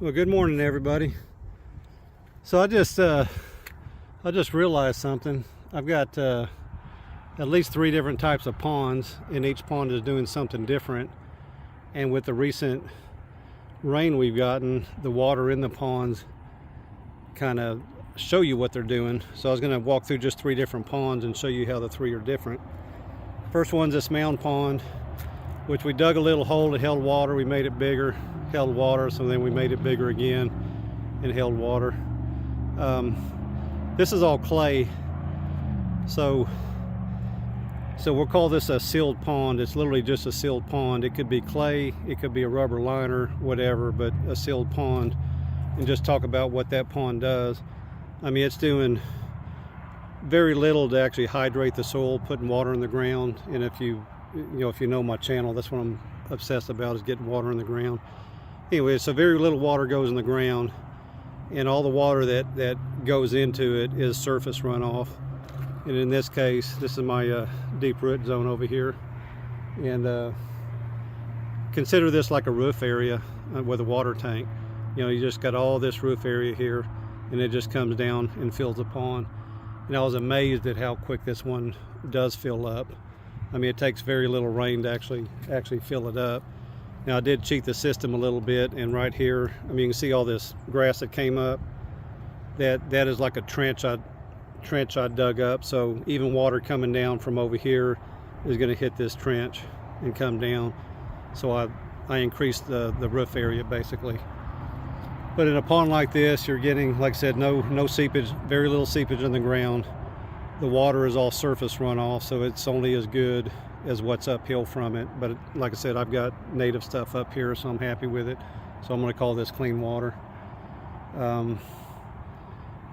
Well, good morning, everybody. So I just realized something. I've got at least 3 different types of ponds, and each pond is doing something different. And with the recent rain we've gotten, the water in the ponds kind of show you what they're doing. So I was going to walk through just 3 different ponds and show you how the 3 are different. First one's this Mound pond, which we dug a little hole that held water. We made it bigger, held water, so then we made it bigger again and held water. This is all clay, so we'll call this a sealed pond. It's literally just a sealed pond. It could be clay, it could be a rubber liner, whatever, but a sealed pond. And just talk about what that pond does. I mean, it's doing very little to actually hydrate the soil, putting water in the ground. And if you know my channel, that's what I'm obsessed about, is getting water in the ground. Anyway, so very little water goes in the ground, and all the water that goes into it is surface runoff. And in this case, this is my deep root zone over here, and consider this like a roof area with a water tank. You just got all this roof area here, and it just comes down and fills the pond. And I was amazed at how quick this one does fill up. I mean, it takes very little rain to actually fill it up. Now, I did cheat the system a little bit, and right here, I mean, you can see all this grass that came up. That is like a trench I dug up, so even water coming down from over here is going to hit this trench and come down. So I increased the roof area basically. But in a pond like this, you're getting, like I said, no seepage, very little seepage in the ground. The water is all surface runoff, so it's only as good as what's uphill from it. But like I said, I've got native stuff up here, so I'm happy with it. So I'm going to call this clean water. Then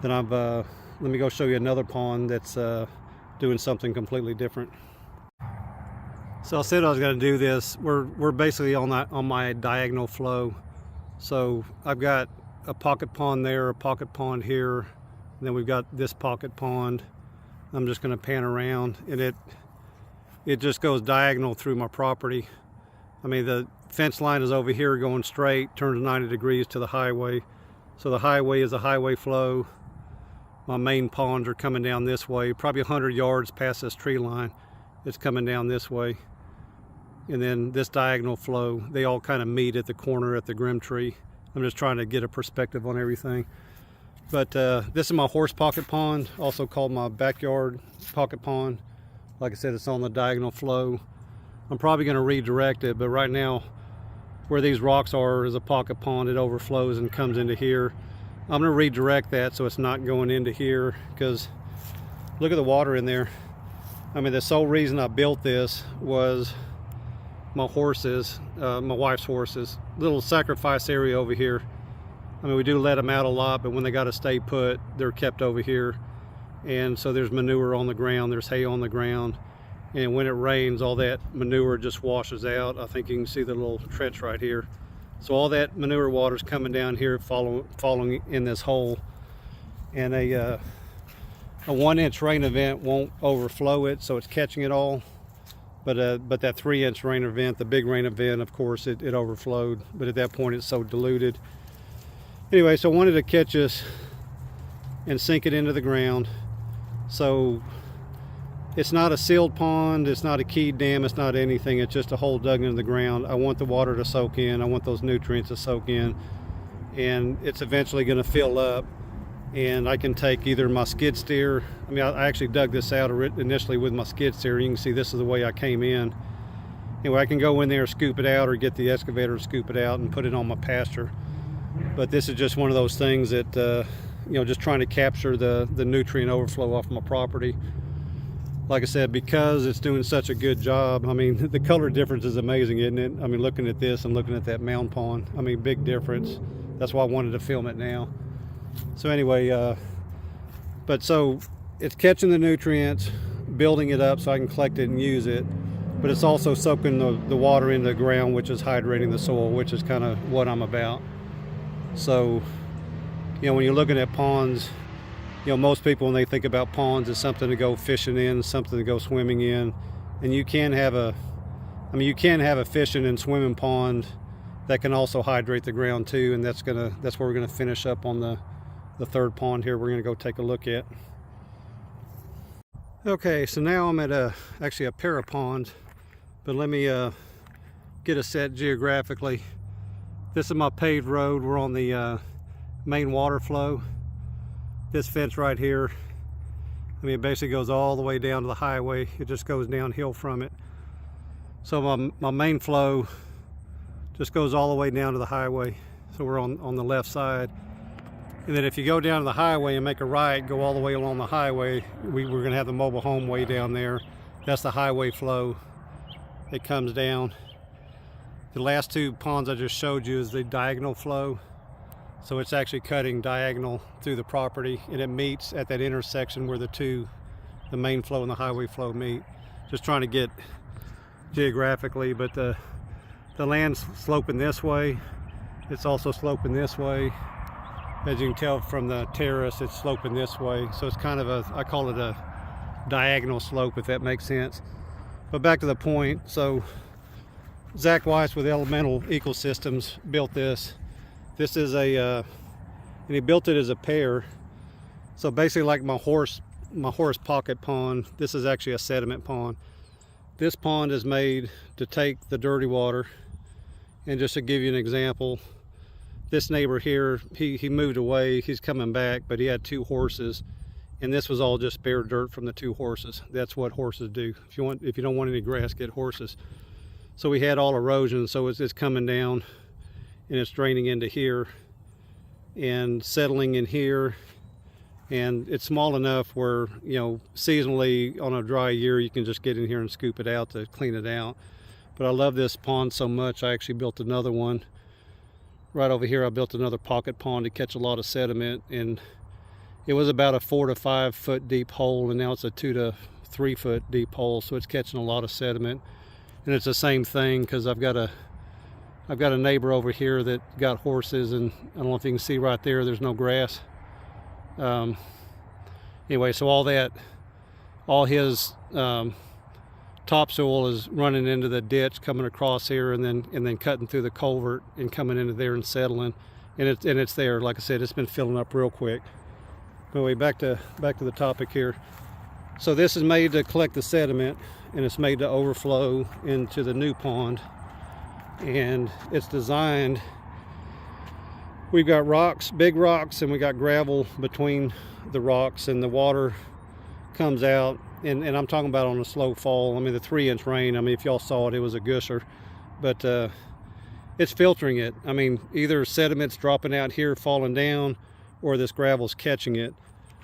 let me go show you another pond that's doing something completely different. So I said I was going to do this. We're basically on my diagonal flow. So I've got a pocket pond there, a pocket pond here, and then we've got this pocket pond. I'm just going to pan around, and it just goes diagonal through my property. I mean, the fence line is over here going straight, turns 90 degrees to the highway. So the highway is a highway flow. My main ponds are coming down this way, probably 100 yards past this tree line. It's coming down this way. And then this diagonal flow, they all kind of meet at the corner at the grim tree. I'm just trying to get a perspective on everything. But this is my horse pocket pond, also called my backyard pocket pond. Like I said, it's on the diagonal flow. I'm probably going to redirect it, but right now where these rocks are is a pocket pond. It overflows and comes into here. I'm going to redirect that so it's not going into here, because look at the water in there. I mean, the sole reason I built this was my horses, my wife's horses. Little sacrifice area over here. I mean, we do let them out a lot, but when they got to stay put, they're kept over here. And so there's manure on the ground, there's hay on the ground, and when it rains, all that manure just washes out. I think you can see the little trench right here. So all that manure water is coming down here, following in this hole, and a 1-inch rain event won't overflow it, so it's catching it all. But that 3-inch rain event, the big rain event, of course, it overflowed. But at that point, it's so diluted. Anyway, so I wanted to catch this and sink it into the ground. So it's not a sealed pond, it's not a keyed dam, it's not anything. It's just a hole dug into the ground. I want the water to soak in. I want those nutrients to soak in. And it's eventually going to fill up. And I can take either my skid steer. I mean, I actually dug this out initially with my skid steer. You can see this is the way I came in. Anyway, I can go in there, scoop it out, or get the excavator to scoop it out and put it on my pasture. But this is just one of those things that, just trying to capture the nutrient overflow off my property. Like I said, because it's doing such a good job. I mean, the color difference is amazing, isn't it? I mean, looking at this and looking at that Mound pond, I mean, big difference. That's why I wanted to film it now. So anyway, but so it's catching the nutrients, building it up so I can collect it and use it, but it's also soaking the water into the ground, which is hydrating the soil, which is kind of what I'm about. So, when you're looking at ponds, most people, when they think about ponds, it's something to go fishing in, something to go swimming in. And you can have a fishing and swimming pond that can also hydrate the ground too, and that's where we're gonna finish up on the third pond here. We're gonna go take a look at. Okay, so now I'm at actually a pair of ponds, but let me get us set geographically. This is my paved road. We're on the main water flow. This fence right here, I mean, it basically goes all the way down to the highway. It just goes downhill from it. So my main flow just goes all the way down to the highway. So we're on the left side. And then if you go down to the highway and make a right, go all the way along the highway, we're gonna have the mobile home way down there. That's the highway flow. It comes down. The last two ponds I just showed you is the diagonal flow. So it's actually cutting diagonal through the property, and it meets at that intersection where the main flow and the highway flow meet. Just trying to get geographically, but the land's sloping this way. It's also sloping this way. As you can tell from the terrace, it's sloping this way. So it's kind of I call it a diagonal slope, if that makes sense. But back to the point. So Zach Weiss with Elemental Ecosystems built this. This is and he built it as a pair. So basically like my horse pocket pond, this is actually a sediment pond. This pond is made to take the dirty water. And just to give you an example, this neighbor here, he moved away, he's coming back, but he had 2 horses, and this was all just bare dirt from the 2 horses. That's what horses do. If you don't want any grass, get horses. So we had all erosion, so it's coming down and it's draining into here and settling in here, and it's small enough where, you know, seasonally on a dry year you can just get in here and scoop it out to clean it out. But I love this pond so much, I actually built another one right over here. I built another pocket pond to catch a lot of sediment, and it was about a 4 to 5 foot deep hole, and now it's a 2 to 3 foot deep hole, so it's catching a lot of sediment. And it's the same thing because I've got a neighbor over here that got horses, and I don't know if you can see right there, there's no grass. Anyway, so all his topsoil is running into the ditch, coming across here, and then cutting through the culvert and coming into there and settling, and it's there. Like I said, it's been filling up real quick. Anyway, back to the topic here. So this is made to collect the sediment, and it's made to overflow into the new pond. And it's designed, we've got rocks, big rocks, and we got gravel between the rocks, and the water comes out, and I'm talking about on a slow fall. I mean, the 3-inch rain, I mean, if y'all saw it, it was a gusher, but it's filtering it. I mean, either sediment's dropping out here, falling down, or this gravel's catching it.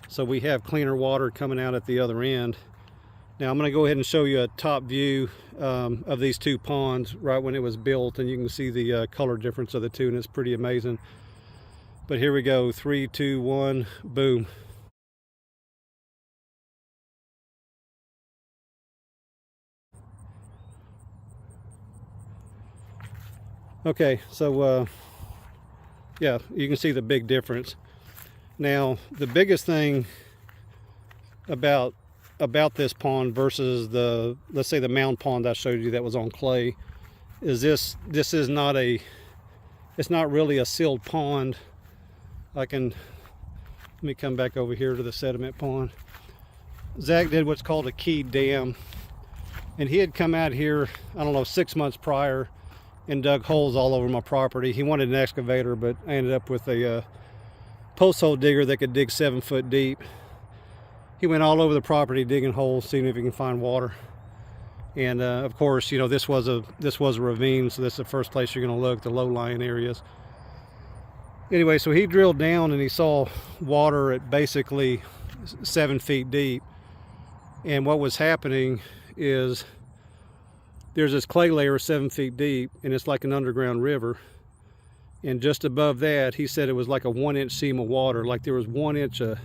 So we have cleaner water coming out at the other end. Now I'm going to go ahead and show you a top view of these 2 ponds right when it was built, and you can see the color difference of the 2, and it's pretty amazing. But here we go, 3, 2, 1, boom. Okay, so yeah, you can see the big difference. Now the biggest thing about this pond versus let's say the Mound pond I showed you that was on clay, is this is not it's not really a sealed pond. Let me come back over here to the sediment pond. Zach did what's called a keyed dam, and he had come out here, I don't know, 6 months prior, and dug holes all over my property. He wanted an excavator, but I ended up with a post hole digger that could dig 7 foot deep. He went all over the property digging holes, seeing if he can find water. And of course, you know, this was a ravine, so this is the first place you're going to look, the low-lying areas. Anyway, so he drilled down and he saw water at basically 7 feet deep. And what was happening is there's this clay layer 7 feet deep, and it's like an underground river. And just above that, he said it was like a 1-inch seam of water, like there was 1 inch of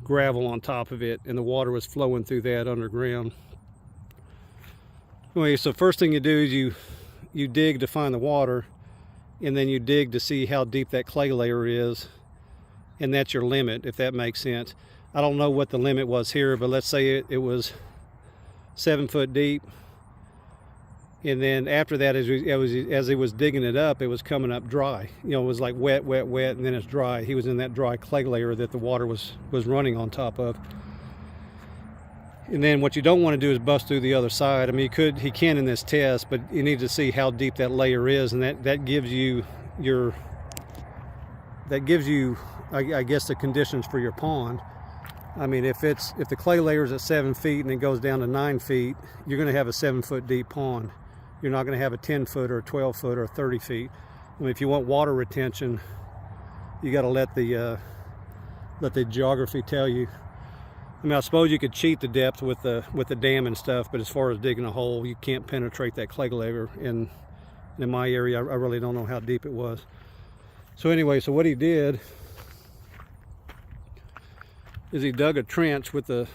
gravel on top of it, and the water was flowing through that underground. Anyway, so first thing you do is you dig to find the water, and then you dig to see how deep that clay layer is, and that's your limit, if that makes sense. I don't know what the limit was here, but let's say it was 7 foot deep. And then after that, as he was digging it up, it was coming up dry. You know, it was like wet, wet, wet, and then it's dry. He was in that dry clay layer that the water was running on top of. And then what you don't want to do is bust through the other side. I mean, he can in this test, but you need to see how deep that layer is, and that gives you I guess the conditions for your pond. I mean, if the clay layer is at 7 feet and it goes down to 9 feet, you're going to have a 7-foot deep pond. You're not going to have a 10-foot or a 12-foot or 30 feet. I mean, if you want water retention, you got to let the geography tell you. I mean, I suppose you could cheat the depth with the dam and stuff, but as far as digging a hole, you can't penetrate that clay layer. And in my area, I really don't know how deep it was. So anyway, so what he did is he dug a trench with the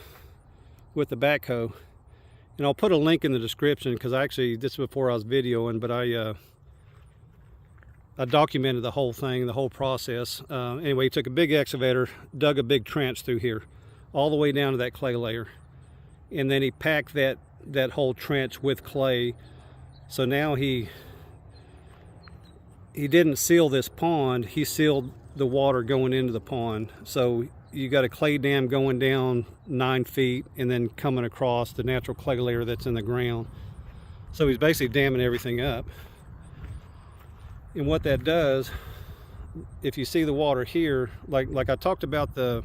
backhoe. And I'll put a link in the description, because actually, this is before I was videoing, but I documented the whole thing, the whole process. Anyway, he took a big excavator, dug a big trench through here, all the way down to that clay layer. And then he packed that whole trench with clay. So now he didn't seal this pond, he sealed the water going into the pond. So you got a clay dam going down 9 feet and then coming across the natural clay layer that's in the ground. So he's basically damming everything up. And what that does, if you see the water here, like I talked about the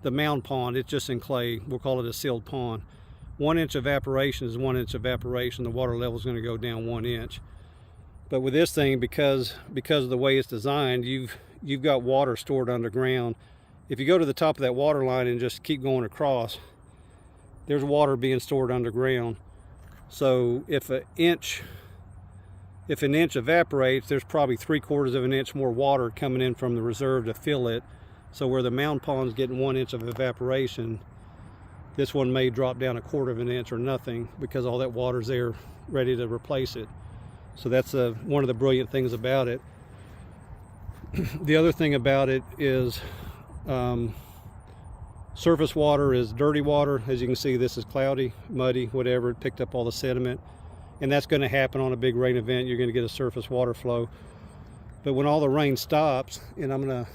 mound pond, it's just in clay. We'll call it a sealed pond. 1 inch evaporation is 1 inch evaporation. The water level is going to go down 1 inch. But with this thing, because of the way it's designed, you've got water stored underground. If you go to the top of that water line and just keep going across, there's water being stored underground. So if an inch evaporates, there's probably 3/4 of an inch more water coming in from the reserve to fill it. So where the mound pond's getting 1 inch of evaporation, this one may drop down 1/4 of an inch or nothing, because all that water's there ready to replace it. So that's one of the brilliant things about it. The other thing about it is surface water is dirty water. As you can see, this is cloudy, muddy, whatever. It picked up all the sediment, and that's going to happen on a big rain event. You're going to get a surface water flow. But when all the rain stops, and I'm going to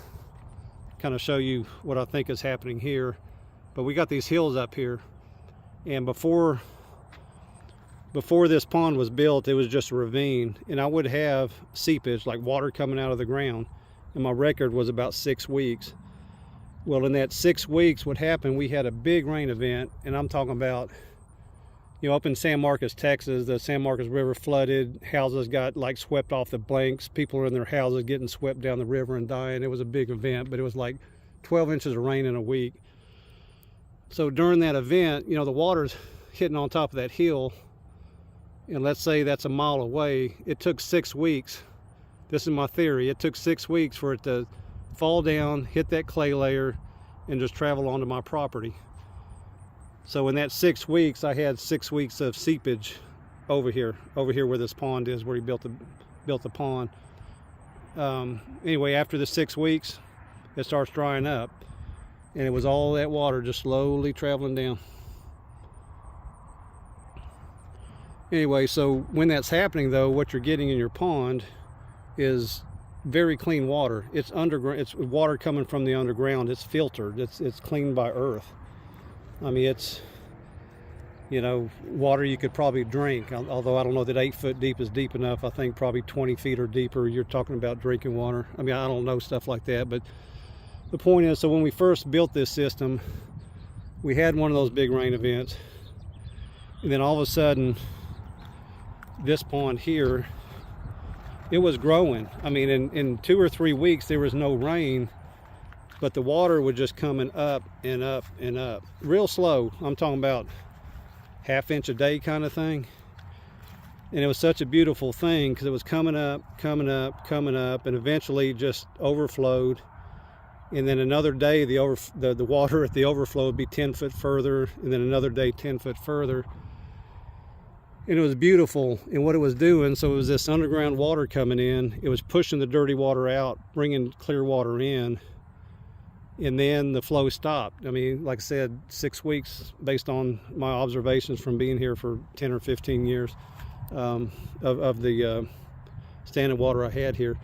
kind of show you what I think is happening here, but we got these hills up here, and before this pond was built, it was just a ravine, and I would have seepage, like water coming out of the ground, and my record was about 6 weeks. Well, in that 6 weeks, what happened, we had a big rain event, and I'm talking about, you know, up in San Marcos, Texas, the San Marcos River flooded, houses got like swept off the banks, people are in their houses getting swept down the river and dying. It was a big event, but it was like 12 inches of rain in a week. So during that event, you know, the water's hitting on top of that hill, and let's say that's a mile away. It took 6 weeks. This is my theory. It took 6 weeks for it to fall down, hit that clay layer, and just travel onto my property. So in that 6 weeks, I had 6 weeks of seepage over here where this pond is, where he built the pond. Anyway, after the 6 weeks, it starts drying up, and it was all that water just slowly traveling down. Anyway, so when that's happening, though, what you're getting in your pond is very clean water. It's underground. It's water coming from the underground. It's filtered. It's cleaned by earth. I mean, it's, you know, water you could probably drink. Although I don't know that 8 foot deep is deep enough. I think probably 20 feet or deeper, you're talking about drinking water. I mean, I don't know stuff like that, but the point is, so when we first built this system, we had one of those big rain events, and then all of a sudden, this pond here, it was growing. I mean, in 2 or 3 weeks, there was no rain, but the water was just coming up and up and up, real slow. I'm talking about ½ inch a day kind of thing. And it was such a beautiful thing, because it was coming up, and eventually just overflowed. And then another day, the water at the overflow would be 10 foot further, and then another day 10 foot further. And it was beautiful. And what it was doing, so it was this underground water coming in, it was pushing the dirty water out, bringing clear water in, and then the flow stopped. I mean, like I said, 6 weeks, based on my observations from being here for 10 or 15 years, of the standing water I had here.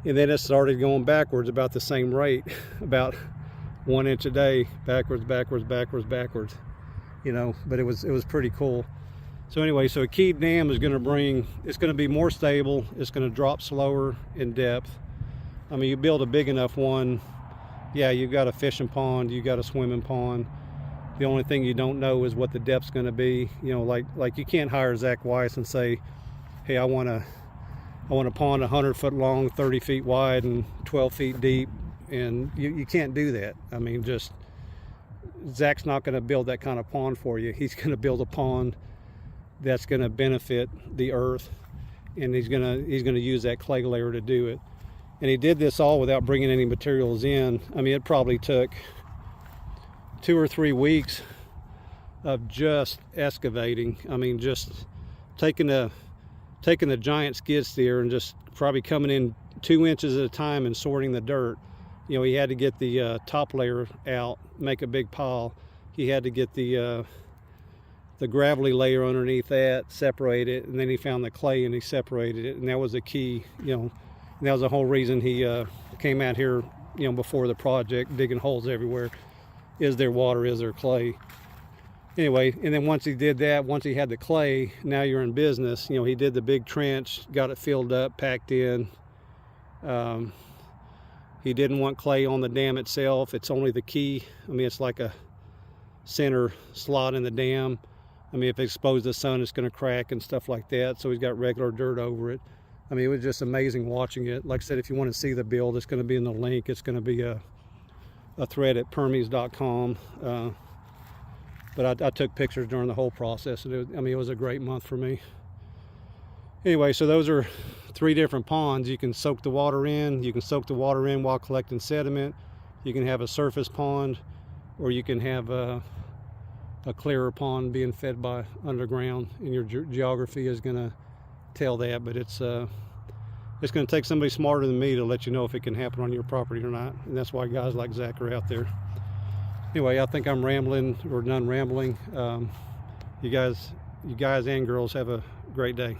And then it started going backwards about the same rate, about 1 inch a day, backwards, backwards, backwards, backwards, you know, but it was pretty cool. So anyway, so a keyed dam is going to bring, it's going to be more stable, it's going to drop slower in depth. I mean, you build a big enough one, yeah, you've got a fishing pond, you got a swimming pond. The only thing you don't know is what the depth's going to be. You know, like you can't hire Zach Weiss and say, hey, I want a pond 100 foot long, 30 feet wide, and 12 feet deep. And you can't do that. I mean, just, Zach's not going to build that kind of pond for you. He's going to build a pond that's going to benefit the earth, and he's going to use that clay layer to do it. And he did this all without bringing any materials in. I mean, it probably took 2 or 3 weeks of just excavating. I mean, just taking the giant skid steer and just probably coming in 2 inches at a time and sorting the dirt. You know, he had to get the top layer out, make a big pile. He had to get the gravelly layer underneath that, separate it, and then he found the clay and he separated it. And that was the key, you know, and that was the whole reason he came out here, you know, before the project, digging holes everywhere. Is there water, is there clay? Anyway, and then once he did that, once he had the clay, now you're in business. You know, he did the big trench, got it filled up, packed in. He didn't want clay on the dam itself. It's only the key. I mean, it's like a center slot in the dam. I mean, if it's exposed to the sun, it's going to crack and stuff like that. So he's got regular dirt over it. I mean, it was just amazing watching it. Like I said, if you want to see the build, it's going to be in the link. It's going to be a thread at permies.com. But I took pictures during the whole process, and I mean, it was a great month for me. Anyway, so those are 3 different ponds. You can soak the water in. You can soak the water in while collecting sediment. You can have a surface pond, or you can have a clearer pond being fed by underground, and your geography is going to tell that. But it's going to take somebody smarter than me to let you know if it can happen on your property or not, and that's why guys like Zach are out there. Anyway, I think I'm rambling, or done rambling. You guys and girls have a great day.